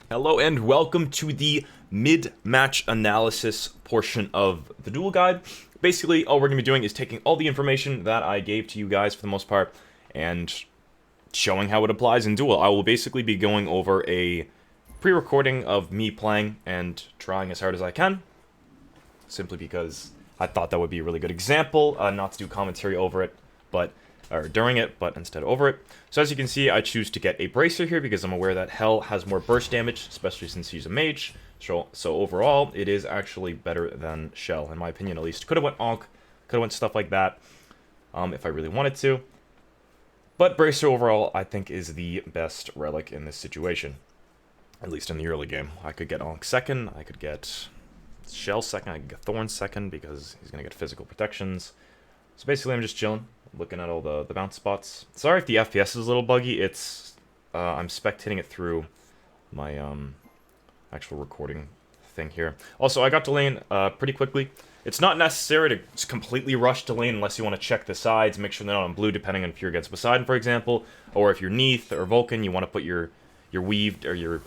Hello and welcome to the mid-match analysis portion of the Duel Guide. Basically, all we're going to be doing is taking all the information that I gave to you guys for the most part and showing how it applies in Duel. I will basically be going over a pre-recording of me playing and trying as hard as I can, simply because I thought that would be a really good example, not to do commentary over it, or during it, but instead over it. So as you can see, I choose to get a Bracer here because I'm aware that Hell has more burst damage, especially since he's a mage. So overall, it is actually better than Shell, in my opinion at least. Could have went Onk, could have went stuff like that, if I really wanted to. But Bracer overall, I think, is the best relic in this situation, at least in the early game. I could get Onk second, I could get Shell second, I could get Thorn second because he's going to get physical protections. So basically, I'm just chilling, looking at all the bounce spots. Sorry if the FPS is a little buggy. It's I'm spectating it through my actual recording thing here. Also, I got to lane pretty quickly. It's not necessary to just completely rush to lane unless you want to check the sides, make sure they're not on blue, depending on if you're against Poseidon, for example, or if you're Neath or Vulcan, you want to put your weaved or your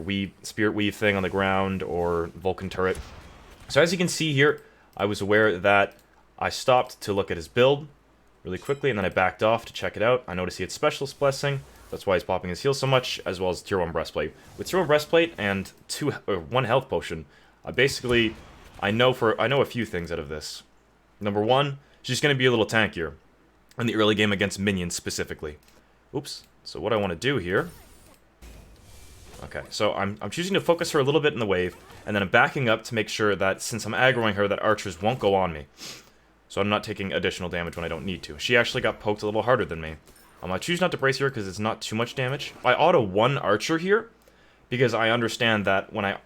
weave spirit weave thing on the ground or Vulcan turret. So as you can see here, I was aware that I stopped to look at his build really quickly, and then I backed off to check it out. I noticed he had Specialist Blessing. That's why he's popping his heal so much, as well as Tier 1 Breastplate. With Tier 1 Breastplate and 1 health potion, I know a few things out of this. Number one, she's going to be a little tankier in the early game against minions specifically. Oops. So what I want to do here... Okay, so I'm choosing to focus her a little bit in the wave, and then I'm backing up to make sure that since I'm aggroing her, that archers won't go on me. So I'm not taking additional damage when I don't need to. She actually got poked a little harder than me. I choose not to brace her because it's not too much damage. I auto one archer here because I understand that when I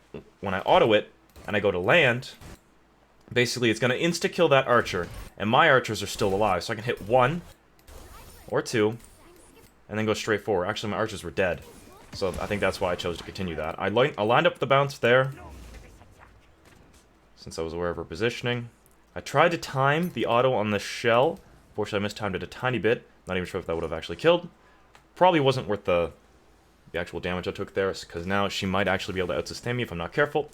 auto it and I go to land, basically it's going to insta-kill that archer, and my archers are still alive, so I can hit 1 or 2 and then go straight forward. Actually, my archers were dead, so I think that's why I chose to continue that. I lined up the bounce there since I was aware of her positioning. I tried to time the auto on the Shell. Fortunately, I mistimed it a tiny bit. Not even sure if that would have actually killed. Probably wasn't worth the actual damage I took there, because now she might actually be able to out-sustain me if I'm not careful.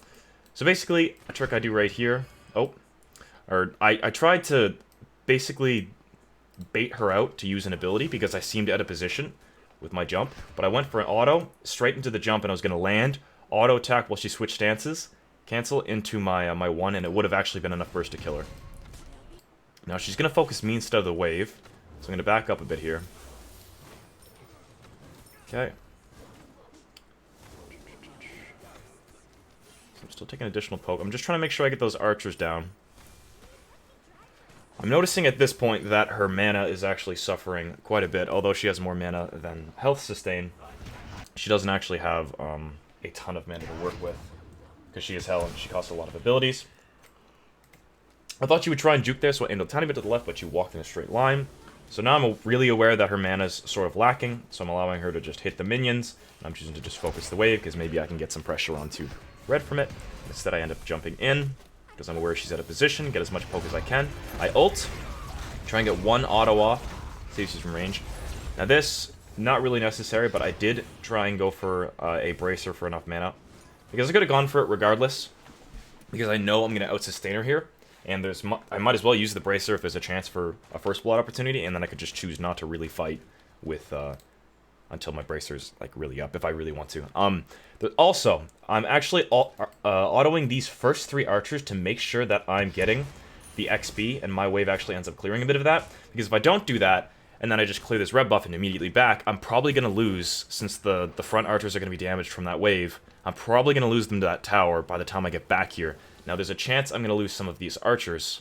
So basically, a trick I do right here... I tried to basically bait her out to use an ability, because I seemed out of position with my jump. But I went for an auto, straight into the jump, and I was going to land, auto attack while she switched stances, cancel into my 1, and it would have actually been enough burst to kill her. Now she's going to focus me instead of the wave, so I'm going to back up a bit here. Okay. So I'm still taking additional poke. I'm just trying to make sure I get those archers down. I'm noticing at this point that her mana is actually suffering quite a bit, although she has more mana than health sustain. She doesn't actually have a ton of mana to work with, because she is Hell and she costs a lot of abilities. I thought you would try and juke there, so I aimed a tiny bit to the left, but you walked in a straight line. So now I'm really aware that her mana's sort of lacking, so I'm allowing her to just hit the minions. And I'm choosing to just focus the wave, because maybe I can get some pressure onto red from it. Instead, I end up jumping in, because I'm aware she's out of position, get as much poke as I can. I ult, try and get 1 auto off, saves she's from range. Now this, not really necessary, but I did try and go for a Bracer for enough mana. Because I could have gone for it regardless, because I know I'm going to out-sustain her here, and I might as well use the Bracer if there's a chance for a first blood opportunity, and then I could just choose not to really fight with until my Bracer's like really up, if I really want to. Also, I'm actually autoing these first 3 archers to make sure that I'm getting the XP, and my wave actually ends up clearing a bit of that, because if I don't do that, and then I just clear this red buff and immediately back, I'm probably going to lose, since the front archers are going to be damaged from that wave, I'm probably going to lose them to that tower by the time I get back here. Now, there's a chance I'm going to lose some of these archers,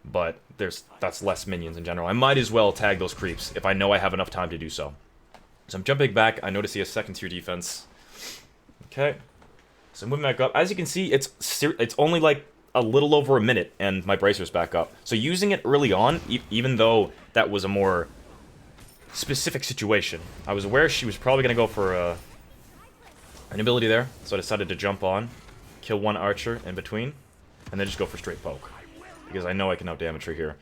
but that's less minions in general. I might as well tag those creeps if I know I have enough time to do so. So I'm jumping back. I notice he has second tier defense. Okay. So moving back up. As you can see, it's only like a little over a minute, and my Bracer's back up. So using it early on, even though that was a more specific situation, I was aware she was probably going to go for an ability there, so I decided to jump on, kill 1 archer in between, and then just go for straight poke, because I know I can out-damage her here.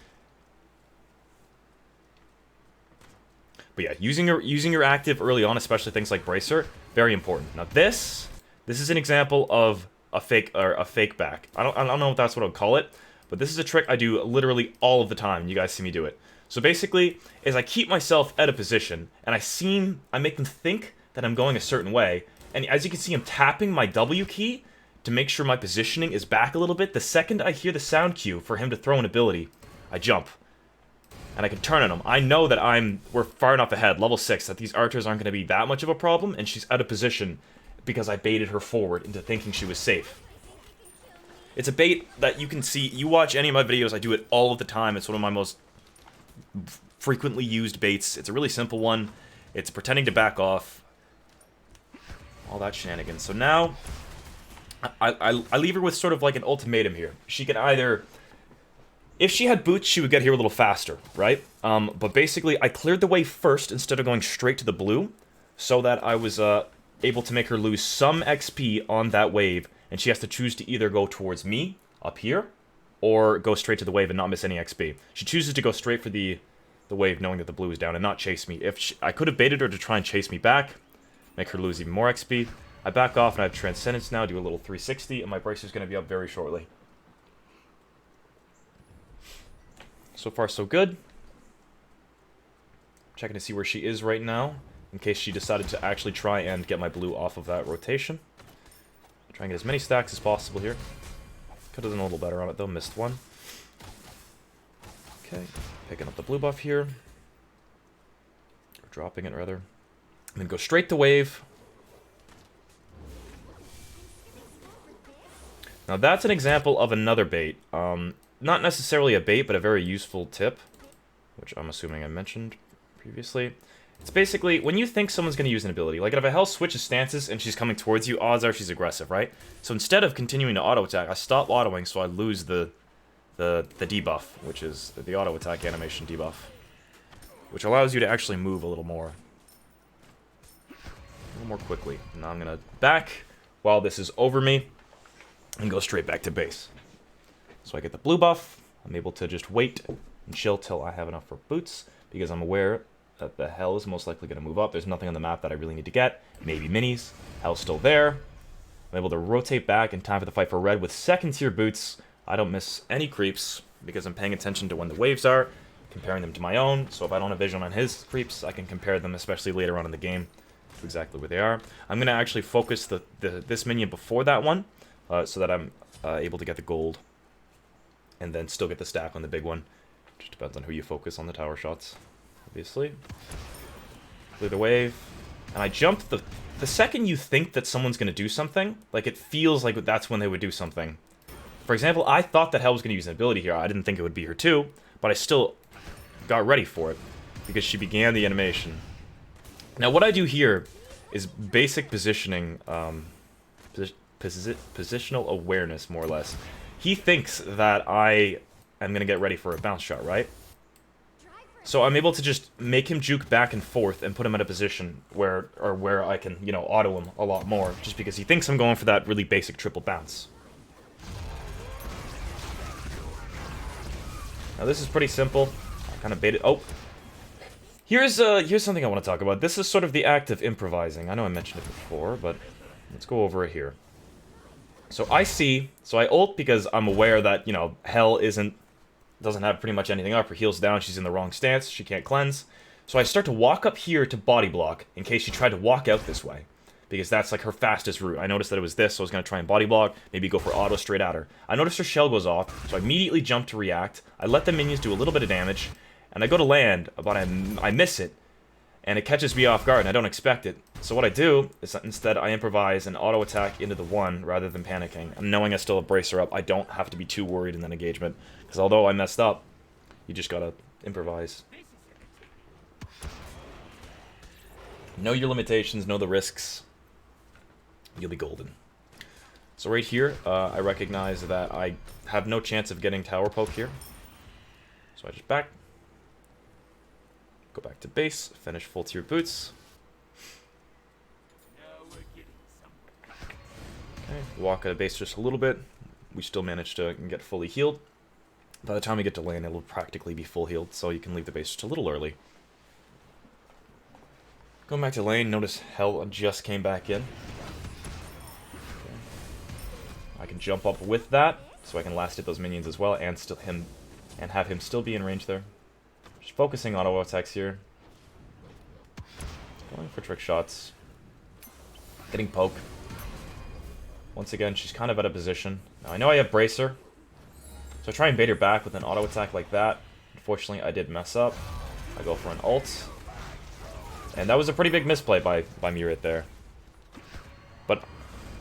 But yeah, using your active early on, especially things like Bracer, very important. Now this This is an example of a fake back. I don't know if that's what I'd call it, but this is a trick I do literally all of the time. You guys see me do it. So basically, is I keep myself at a position, and I make them think that I'm going a certain way, and as you can see, I'm tapping my W key to make sure my positioning is back a little bit. The second I hear the sound cue for him to throw an ability, I jump. And I can turn on him. I know that we're far enough ahead, level 6, that these archers aren't going to be that much of a problem, and she's out of position because I baited her forward into thinking she was safe. It's a bait that you can see. You watch any of my videos, I do it all of the time. It's one of my most frequently used baits. It's a really simple one. It's pretending to back off. All that shenanigans. So now, I leave her with sort of like an ultimatum here. She can either... If she had boots, she would get here a little faster, right? But basically, I cleared the wave first instead of going straight to the blue, so that I was able to make her lose some XP on that wave, and she has to choose to either go towards me, up here, or go straight to the wave and not miss any XP. She chooses to go straight for the wave, knowing that the blue is down, and not chase me. I could have baited her to try and chase me back, make her lose even more XP. I back off, and I have Transcendence now, do a little 360, and my bracer's going to be up very shortly. So far, so good. Checking to see where she is right now, in case she decided to actually try and get my blue off of that rotation. Try and get as many stacks as possible here. Could have done a little better on it, though. Missed one. Okay, picking up the blue buff here. Or dropping it, rather. And then go straight to wave. Now, that's an example of another bait. Not necessarily a bait, but a very useful tip, which I'm assuming I mentioned previously. It's basically, when you think someone's going to use an ability, like if a Hell switches stances and she's coming towards you, odds are she's aggressive, right? So instead of continuing to auto-attack, I stop autoing so I lose the debuff, which is the auto-attack animation debuff, which allows you to actually move a little more quickly. Now I'm going to back while this is over me and go straight back to base. So I get the blue buff, I'm able to just wait and chill till I have enough for boots, because I'm aware that the Hell is most likely going to move up. There's nothing on the map that I really need to get. Maybe minis. Hell's still there. I'm able to rotate back in time for the fight for red with second tier boots. I don't miss any creeps, because I'm paying attention to when the waves are, comparing them to my own, so if I don't have vision on his creeps, I can compare them, especially later on in the game, to exactly where they are. I'm going to actually focus this minion before that one, so that I'm able to get the gold, and then still get the stack on the big one. Just depends on who you focus on the tower shots, obviously. Clear the wave. And I jump the second you think that someone's going to do something, like it feels like that's when they would do something. For example, I thought that Hell was going to use an ability here. I didn't think it would be her too, but I still got ready for it, because she began the animation. Now what I do here is basic positioning, positional awareness, more or less. He thinks that I am going to get ready for a bounce shot, right? So I'm able to just make him juke back and forth and put him in a position where I can, you know, auto him a lot more, just because he thinks I'm going for that really basic triple bounce. Now this is pretty simple. I kind of baited. Oh, here's something I want to talk about. This is sort of the act of improvising. I know I mentioned it before, but let's go over it here. So I ult because I'm aware that, you know, Hell doesn't have pretty much anything up. Her heal's down, she's in the wrong stance, she can't cleanse. So I start to walk up here to body block in case she tried to walk out this way, because that's like her fastest route. I noticed that it was this, so I was going to try and body block, maybe go for auto straight at her. I noticed her shell goes off, so I immediately jump to react. I let the minions do a little bit of damage, and I go to land, but I miss it, and it catches me off guard, and I don't expect it. So what I do is instead I improvise and auto attack into the 1 rather than panicking. And knowing I still have Bracer up, I don't have to be too worried in that engagement. Because although I messed up, you just gotta improvise. Know your limitations, know the risks. You'll be golden. So right here, I recognize that I have no chance of getting tower poke here. So I just back. Go back to base, finish full tier boots. Okay, walk out of base just a little bit. We still managed to get fully healed. By the time we get to lane, it'll practically be full healed, so you can leave the base just a little early. Going back to lane, notice Hell just came back in. I can jump up with that, so I can last hit those minions as well, and have him still be in range there. Just focusing on auto attacks here. Going for trick shots. Getting poke. Once again, she's kind of out of position. Now, I know I have Bracer, so I try and bait her back with an auto attack like that. Unfortunately, I did mess up. I go for an ult. And that was a pretty big misplay by me right there. But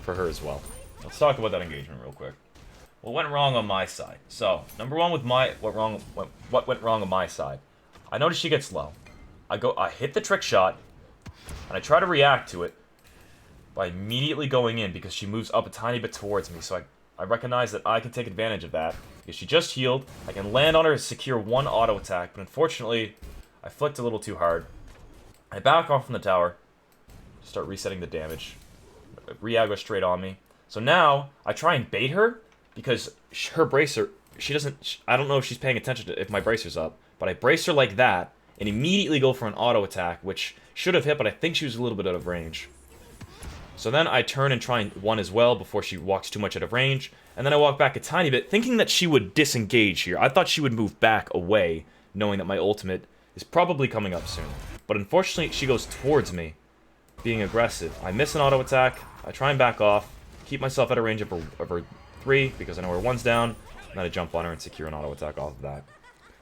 for her as well. Let's talk about that engagement real quick. What went wrong on my side? So, number one with what went wrong on my side? I noticed she gets low. I hit the trick shot, and I try to react to it by immediately going in because she moves up a tiny bit towards me. So I recognize that I can take advantage of that. Because she just healed, I can land on her to secure one auto attack, but unfortunately, I flicked a little too hard. I back off from the tower, start resetting the damage. Re-aggro straight on me. So now, I try and bait her, because her bracer, I don't know if she's paying attention to if my bracer's up, but I brace her like that, and immediately go for an auto attack, which should have hit, but I think she was a little bit out of range. So then I turn and try one as well before she walks too much out of range, and then I walk back a tiny bit, thinking that she would disengage here. I thought she would move back away, knowing that my ultimate is probably coming up soon. But unfortunately, she goes towards me, being aggressive. I miss an auto attack, I try and back off, keep myself out of range of her 3, because I know her 1's down, and then I jump on her and secure an auto attack off of that.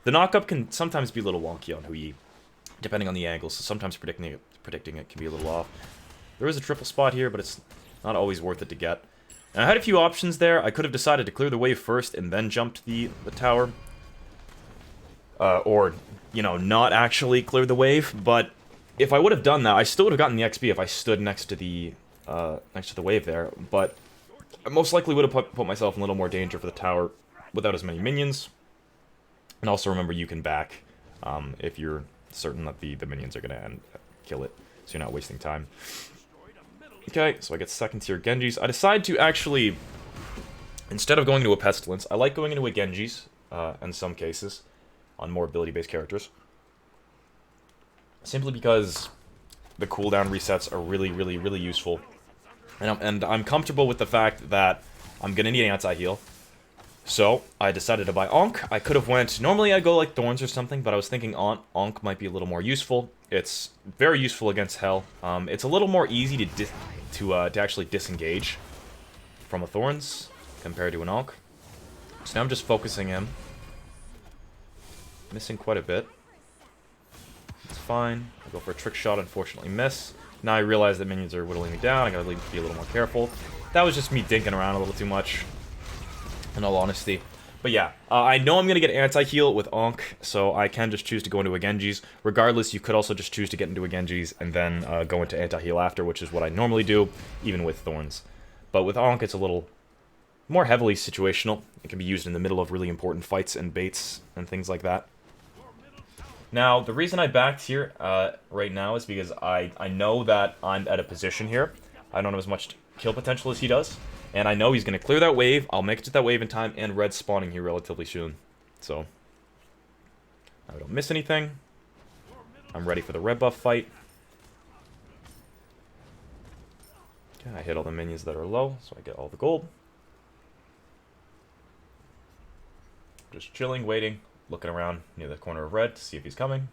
The knockup can sometimes be a little wonky on Hui, depending on the angle, so sometimes predicting it can be a little off. There is a triple spot here, but it's not always worth it to get. And I had a few options there. I could have decided to clear the wave first and then jumped the tower. Or, you know, not actually clear the wave. But if I would have done that, I still would have gotten the XP if I stood next to the wave there. But I most likely would have put myself in a little more danger for the tower without as many minions. And also remember, you can back if you're certain that the minions are going to kill it. So you're not wasting time. Okay, so I get second tier Genjis. I decide to actually, instead of going into a Pestilence, I like going into a Genjis, in some cases, on more ability-based characters. Simply because the cooldown resets are really, really, really useful. And I'm comfortable with the fact that I'm going to need anti-heal. So, I decided to buy Ankh. I could have went, normally I go like Thorns or something, but I was thinking Ankh might be a little more useful. It's very useful against Hell. It's a little more easy to actually disengage from a Thorns compared to an Ankh. So now I'm just focusing him. Missing quite a bit. It's fine. I go for a trick shot, unfortunately miss. Now I realize that minions are whittling me down. I gotta be a little more careful. That was just me dinking around a little too much, in all honesty. But yeah, I know I'm going to get anti-heal with Ankh, so I can just choose to go into a Genjis. Regardless, you could also just choose to get into a Genjis and then go into anti-heal after, which is what I normally do, even with Thorns. But with Ankh, it's a little more heavily situational. It can be used in the middle of really important fights and baits and things like that. Now, the reason I backed here right now is because I know that I'm at a position here. I don't have as much kill potential as he does. And I know he's going to clear that wave. I'll make it to that wave in time, and red spawning here relatively soon. So, I don't miss anything. I'm ready for the red buff fight. Okay, I hit all the minions that are low, so I get all the gold. Just chilling, waiting, looking around near the corner of red to see if he's coming.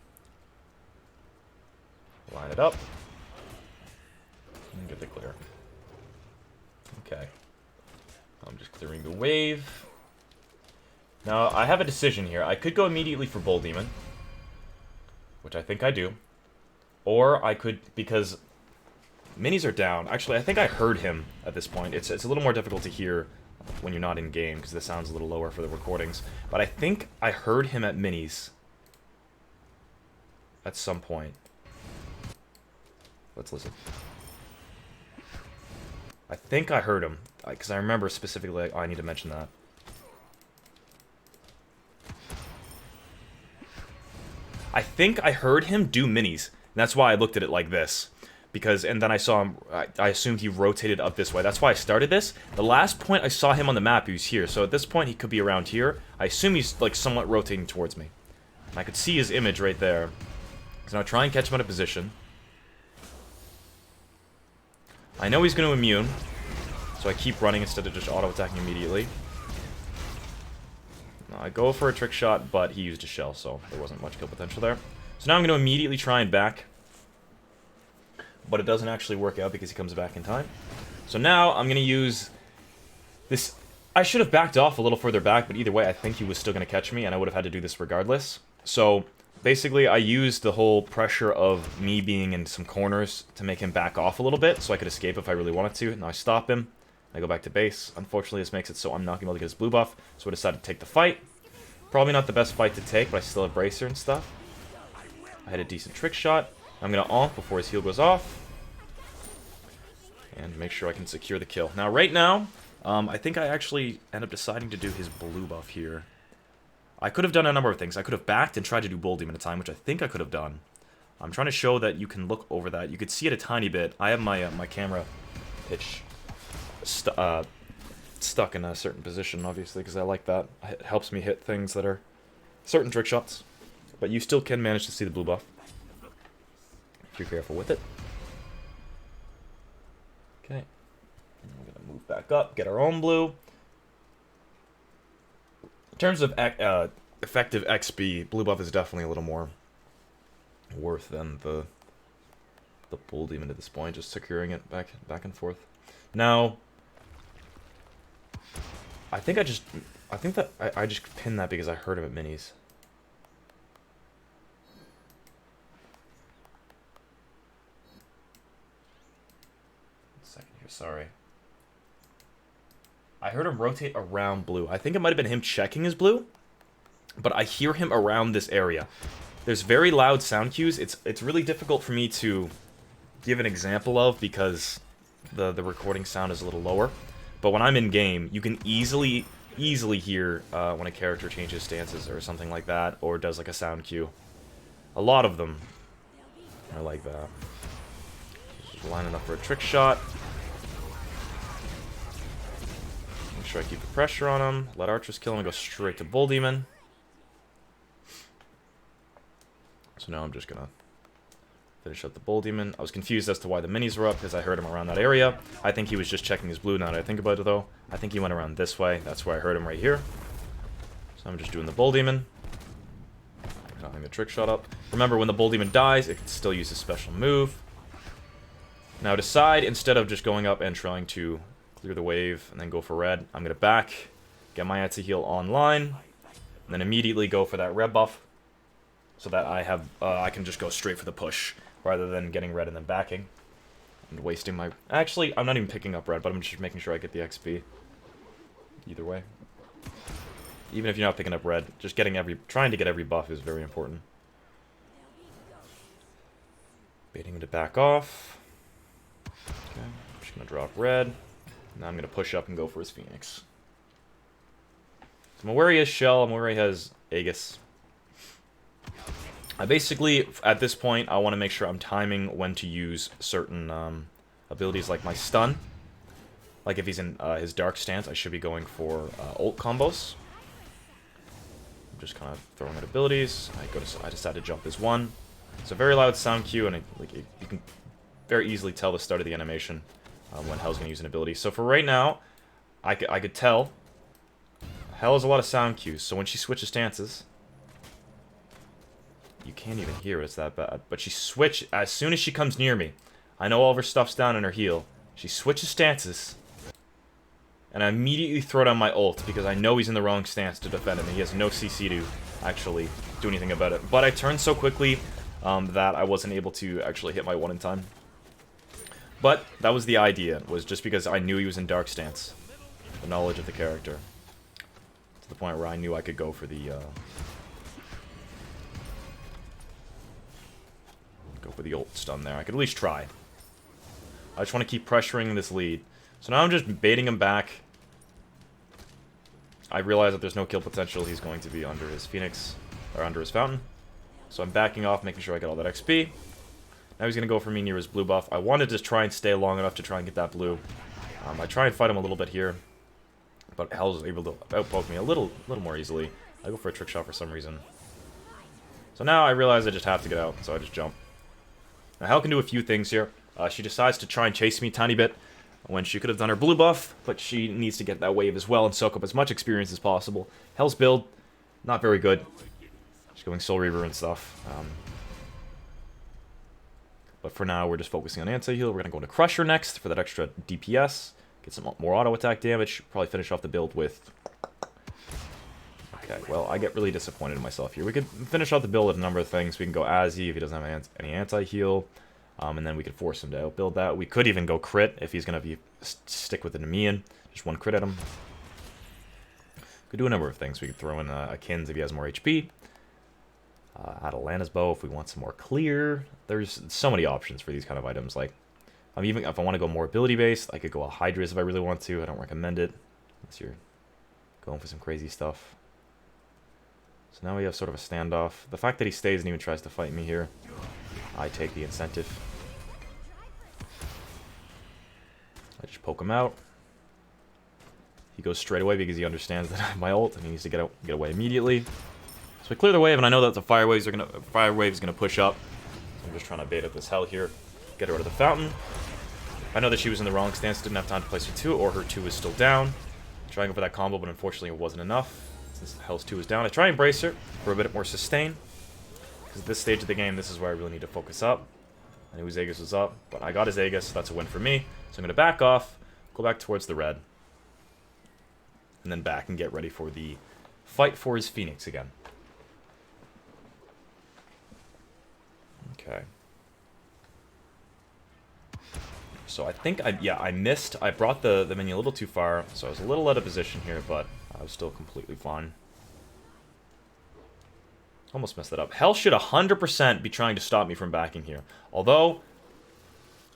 Line it up. And get the clear. Okay. I'm just clearing the wave. Now, I have a decision here. I could go immediately for Bull Demon, which I think I do. Or I could, because minis are down. Actually, I think I heard him at this point. It's a little more difficult to hear when you're not in game, because the sound's a little lower for the recordings. But I think I heard him at minis at some point. Let's listen. I think I heard him, because I remember specifically, like, oh, I need to mention that. I think I heard him do minis, and that's why I looked at it like this. Because, and then I saw him, I assumed he rotated up this way. That's why I started this. The last point I saw him on the map, he was here. So at this point, he could be around here. I assume he's, like, somewhat rotating towards me. And I could see his image right there. So now try and catch him out of position. I know he's going to immune, So I keep running instead of just auto-attacking immediately. I go for a trick shot, but he used a shell, so there wasn't much kill potential there. So now I'm going to immediately try and back. But it doesn't actually work out because he comes back in time. So now I'm going to use this. I should have backed off a little further back, but either way, I think he was still going to catch me, and I would have had to do this regardless. So basically, I used the whole pressure of me being in some corners to make him back off a little bit, so I could escape if I really wanted to. Now I stop him. I go back to base. Unfortunately, this makes it so I'm not going to be able to get his blue buff, so I decided to take the fight. Probably not the best fight to take, but I still have bracer and stuff. I had a decent trick shot. I'm going to onk before his heal goes off. And make sure I can secure the kill. Now, right now, I think I actually end up deciding to do his blue buff here. I could have done a number of things. I could have backed and tried to do Bull Demon at a time, which I think I could have done. I'm trying to show that you can look over that. You could see it a tiny bit. I have my my camera pitch stuck in a certain position, obviously, because I like that. It helps me hit things that are certain trick shots. But you still can manage to see the blue buff if you're careful with it. Okay. We're going to move back up, get our own blue. In terms of effective XP, blue buff is definitely a little more worth than the Bull Demon at this point, just securing it back and forth. Now, I think I just pinned that because I heard him at minis. Second here, sorry. I heard him rotate around blue. I think it might have been him checking his blue, but I hear him around this area. There's very loud sound cues. It's really difficult for me to give an example of because the recording sound is a little lower. But when I'm in game, you can easily hear when a character changes stances or something like that, or does like a sound cue. A lot of them are like that. Just lining up for a trick shot. Make sure I keep the pressure on him. Let Archers kill him and go straight to Bull Demon. So now I'm just gonna finish up the Bull Demon. I was confused as to why the minis were up because I heard him around that area. I think he was just checking his blue now that I think about it though. I think he went around this way. That's where I heard him right here. So I'm just doing the Bull Demon. Knocking the trick shot up. Remember, when the Bull Demon dies, it can still use a special move. Now decide, instead of just going up and trying to clear the wave and then go for red, I'm going to back, get my Etsy heal online, and then immediately go for that red buff so that I can just go straight for the push rather than getting red and then backing and wasting my... Actually, I'm not even picking up red, but I'm just making sure I get the XP. Either way. Even if you're not picking up red, just trying to get every buff is very important. Baiting him to back off. Okay, I'm just going to drop red. Now I'm going to push up and go for his Phoenix. So I'm aware he has Shell, I'm aware he has Aegis. I basically, at this point, I want to make sure I'm timing when to use certain abilities like my stun. Like if he's in his dark stance, I should be going for ult combos. I'm just kind of throwing out abilities. I decide to jump as one. It's a very loud sound cue, and you can very easily tell the start of the animation when Hell's going to use an ability. So for right now, I could tell Hell has a lot of sound cues, so when she switches stances, you can't even hear it, it's that bad. But she as soon as she comes near me, I know all of her stuff's down in her heal, she switches stances, and I immediately throw down my ult, because I know he's in the wrong stance to defend him, and he has no CC to actually do anything about it. But I turned so quickly that I wasn't able to actually hit my one in time. But that was the idea, was just because I knew he was in dark stance. The knowledge of the character. To the point where I knew I could go for the ult stun there. I could at least try. I just want to keep pressuring this lead. So now I'm just baiting him back. I realize that there's no kill potential. He's going to be under his Phoenix, or under his Fountain. So I'm backing off, making sure I get all that XP. Now he's going to go for me near his blue buff. I wanted to try and stay long enough to try and get that blue. I try and fight him a little bit here, but Hell's able to outpoke me a little more easily. I go for a trick shot for some reason. So now I realize I just have to get out, so I just jump. Now Hell can do a few things here. She decides to try and chase me a tiny bit when she could have done her blue buff, but she needs to get that wave as well and soak up as much experience as possible. Hell's build, not very good. She's going Soul Reaver and stuff. But for now, we're just focusing on anti-heal. We're going to go into Crusher next for that extra DPS. Get some more auto attack damage. Probably finish off the build with... Okay, well, I get really disappointed in myself here. We could finish off the build with a number of things. We can go Azzy if he doesn't have any anti-heal. And then we could force him to outbuild that. We could even go crit if he's going to stick with the Nemean. Just one crit at him. Could do a number of things. We could throw in a Kins if he has more HP. Add a Lana's bow if we want some more clear. There's so many options for these kind of items. Like, even if I want to go more ability based, I could go a Hydras if I really want to. I don't recommend it unless you're going for some crazy stuff. So now we have sort of a standoff. The fact that he stays and even tries to fight me here, I take the incentive. I just poke him out. He goes straight away because he understands that I have my ult and he needs to get away immediately. So we clear the wave, and I know that the fire wave is gonna push up. So I'm just trying to bait up this hell here, get her out of the fountain. I know that she was in the wrong stance, didn't have time to place her 2, or her 2 is still down. Trying to go for that combo, but unfortunately it wasn't enough. Since Hell's 2 is down, I try and brace her for a bit more sustain. Because at this stage of the game, this is where I really need to focus up. I knew his Aegis was up, but I got his Aegis, so that's a win for me. So I'm going to back off, go back towards the red, and then back and get ready for the fight for his Phoenix again. Okay. So I think I missed. I brought the minion a little too far, so I was a little out of position here, but I was still completely fine. Almost messed that up. Hell should 100% be trying to stop me from backing here. Although,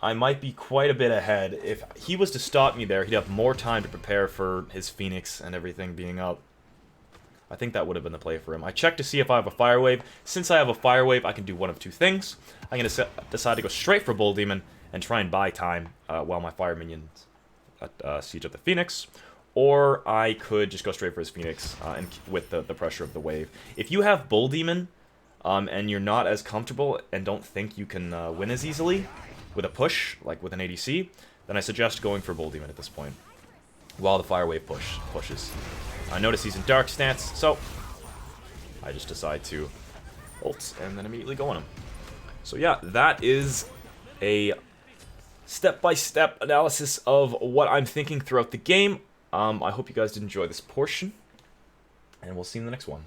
I might be quite a bit ahead. If he was to stop me there, he'd have more time to prepare for his Phoenix and everything being up. I think that would have been the play for him. I checked to see if I have a Fire Wave. Since I have a Fire Wave, I can do one of two things. I'm going to decide to go straight for Bull Demon and try and buy time while my Fire Minions siege up the Phoenix. Or I could just go straight for his Phoenix and with the pressure of the wave. If you have Bull Demon and you're not as comfortable and don't think you can win as easily with a push, like with an ADC, then I suggest going for Bull Demon at this point while the Fire Wave pushes. I notice he's in Dark stance, so I just decide to ult and then immediately go on him. So yeah, that is a step-by-step analysis of what I'm thinking throughout the game. I hope you guys did enjoy this portion, and we'll see you in the next one.